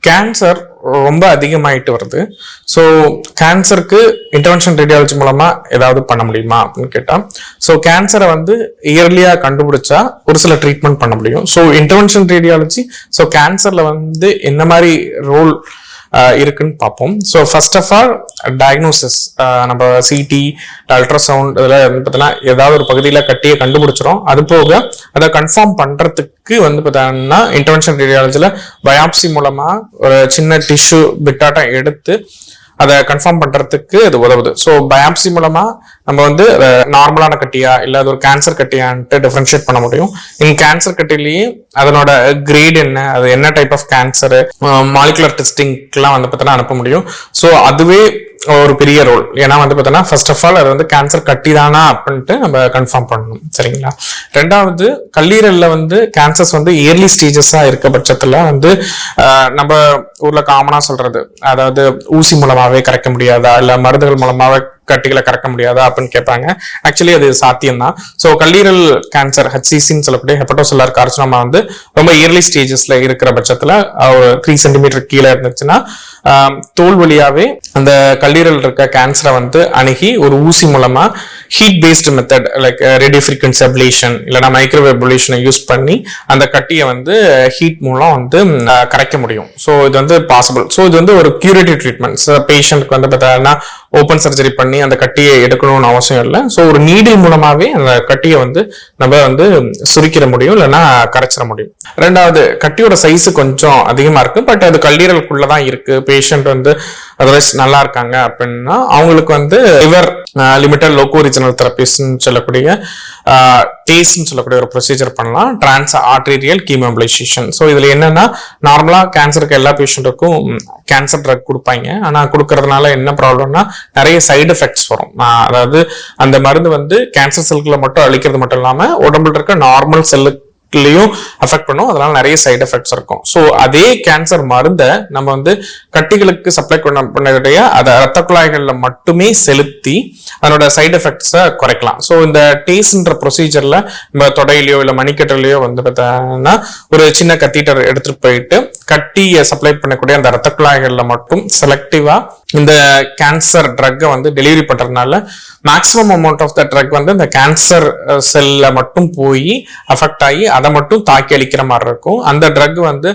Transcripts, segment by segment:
Cancer ரொம்ப அதிகமாயிட்டு வருது. So கேன்சருக்கு இன்டர்வென்ஷன் ரேடியாலஜி மூலமா ஏதாவது பண்ண முடியுமா அப்படின்னு கேட்டா, ஸோ கேன்சரை வந்து இயர்லியா கண்டுபிடிச்சா ஒரு சில ட்ரீட்மெண்ட் பண்ண முடியும். ஸோ இன்டர்வென்ஷன் ரேடியாலஜி ஸோ கேன்சர்ல வந்து என்ன மாதிரி ரோல் இருக்குன்னு பார்ப்போம். So first of all diagnosis, நம்ம சிடி அல்ட்ராசவுண்ட் இதில் வந்து பார்த்தீங்கன்னா ஏதாவது ஒரு பகுதியில் கட்டியை கண்டுபிடிச்சிரும். அது போக அதை கன்ஃபார்ம் பண்றதுக்கு வந்து பார்த்தீங்கன்னா இன்டர்வென்ஷன் ரேடியாலஜியில் பயாப்சி மூலமா ஒரு சின்ன டிஷ்யூ பிட்டாட்டம் எடுத்து அதை கன்ஃபார்ம் பண்றதுக்கு அது உதவுது. ஸோ பயாப்சி மூலமா நம்ம வந்து நார்மலான கட்டியா இல்லை அது ஒரு கேன்சர் கட்டியான்ட்டு டிஃபரன்ஷியேட் பண்ண முடியும். கேன்சர் கட்டிலேயே அதனோட கிரேட் என்ன, அது என்ன டைப் ஆஃப் கேன்சர், மாலிகுலர் டெஸ்டிங்லாம் வந்து பார்த்தீங்கன்னா அனுப்ப முடியும். ஸோ அதுவே ஒரு பெரிய ரோல். ஏன்னா வந்து பார்த்தீங்கன்னா ஃபர்ஸ்ட் ஆஃப் ஆல் அது வந்து கேன்சர் கட்டி தானா அப்படின்ட்டு நம்ம கன்ஃபார்ம் பண்ணணும். சரிங்களா? ரெண்டாவது, கல்லீரல்ல வந்து கேன்சர்ஸ் வந்து இயர்லி ஸ்டேஜஸா இருக்க பட்சத்துல வந்து நம்ம ஊர்ல காமனா சொல்றது, அதாவது ஊசி மூலமாவே கரைக்க முடியாதா இல்ல மருந்துகள் மூலமாவே கட்டிகளை கறக்க முடியாதா அப்படின்னு கேட்பாங்க. ஆக்சுவலி அது சாத்தியம் தான். ஸோ கல்லீரல் கேன்சர் ஹெச்சிசின்னு சொல்லக்கூடிய ஹெப்படோசெல்லார் கார்சினோமா வந்து ரொம்ப இயர்லி ஸ்டேஜஸ்ல இருக்கிற பட்சத்துல ஒரு 3 சென்டிமீட்டர் கீழே இருந்துச்சுன்னா தோல் வழியாவே அந்த கல்லீரல் இருக்க கேன்சரை வந்து அணுகி ஒரு ஊசி மூலமா heat based method like radio frequency ablation இல்லைன்னா மைக்ரோவேவ் அப்ளேஷனை யூஸ் பண்ணி அந்த கட்டியை வந்து ஹீட் மூலம் வந்து கரைக்க முடியும். ஸோ இது வந்து பாசிபிள். ஸோ இது வந்து ஒரு கியூரேட்டிவ் ட்ரீட்மெண்ட். பேஷண்ட்க்கு வந்து பார்த்தீங்கன்னா ஓப்பன் சர்ஜரி பண்ணி அந்த கட்டியை எடுக்கணும்னு அவசியம் இல்லை. ஸோ ஒரு நீடில் மூலமாவே அந்த கட்டியை வந்து நம்ம வந்து சுருக்கிட முடியும் இல்லைன்னா கரைச்சிட முடியும். ரெண்டாவது, கட்டியோட சைஸ் கொஞ்சம் அதிகமா இருக்கு, பட் அது கல்லீரலுக்குள்ளதான் இருக்கு. பேஷண்ட் வந்து அதர்வைஸ் நல்லா இருக்காங்க அப்படின்னா அவங்களுக்கு வந்து லிவர் லிமிட்டட் லோகோ ரீஜனல் தெரபிஸ்ன்னு சொல்லக்கூடிய டேஸ்ன்னு சொல்லக்கூடிய ஒரு ப்ரொசீஜர் பண்ணலாம், டிரான்ஸ் ஆர்டீரியல் கீமோபிளைசேஷன். ஸோ இதுல என்னன்னா, நார்மலா கேன்சருக்கு எல்லா பேஷண்ட்டுக்கும் கேன்சர் ட்ரக் கொடுப்பாங்க. ஆனா கொடுக்கறதுனால என்ன ப்ராப்ளம்னா நிறைய சைடு எஃபெக்ட்ஸ் வரும். அதாவது அந்த மருந்து வந்து கேன்சர் செல்களை மட்டும் அழிக்கிறது மட்டும் இல்லாம உடம்புல இருக்க நார்மல் செல்லுக்கு அஃபெக்ட் பண்ணும். அதனால நிறைய சைடு எஃபெக்ட்ஸ் இருக்கும். ஸோ அதே கேன்சர் மருந்தை நம்ம வந்து கட்டிகளுக்கு சப்ளை பண்ணக்கூடிய அதை ரத்த குழாய்கள்ல மட்டுமே செலுத்தி அதனோட சைடு எஃபெக்ட்ஸை குறைக்கலாம். ஸோ இந்த டேஸ்ன்ற ப்ரொசீஜர்ல நம்ம தொடையிலையோ இல்லை மணிக்கட்டிலையோ வந்து பார்த்தீங்கன்னா ஒரு சின்ன கத்தீட்டர் எடுத்துட்டு போயிட்டு கட்டியை சப்ளை பண்ணக்கூடிய அந்த ரத்த குழாய்கள்ல மட்டும் செலக்டிவா இந்த கேன்சர் ட்ரக்கை வந்து டெலிவரி பண்றதுனால maximum amount of the drug வந்து இந்த கேன்சர் செல்ல மட்டும் போய் அஃபெக்ட் ஆகி அதை மட்டும் தாக்கி அளிக்கிற மாதிரி இருக்கும். அந்த ட்ரக் வந்து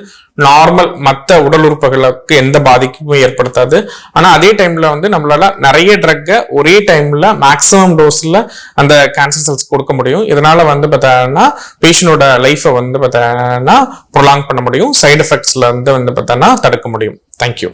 நார்மல் மற்ற உடல் உறுப்புகளுக்கு எந்த பாதிப்பும் ஏற்படுத்தாது. ஆனா அதே டைம்ல வந்து நம்மளால நிறைய ட்ரக்கை ஒரே டைம்ல மேக்ஸிமம் டோஸ்ல அந்த கேன்சர் செல்ஸ் கொடுக்க முடியும். இதனால வந்து பார்த்தீங்கன்னா பேஷண்டோட லைஃபை வந்து பார்த்தீங்கன்னா ப்ரொலாங் பண்ண முடியும், சைடு எஃபெக்ட்ஸ்ல வந்து பார்த்தீங்கன்னா தடுக்க முடியும். தேங்க்யூ.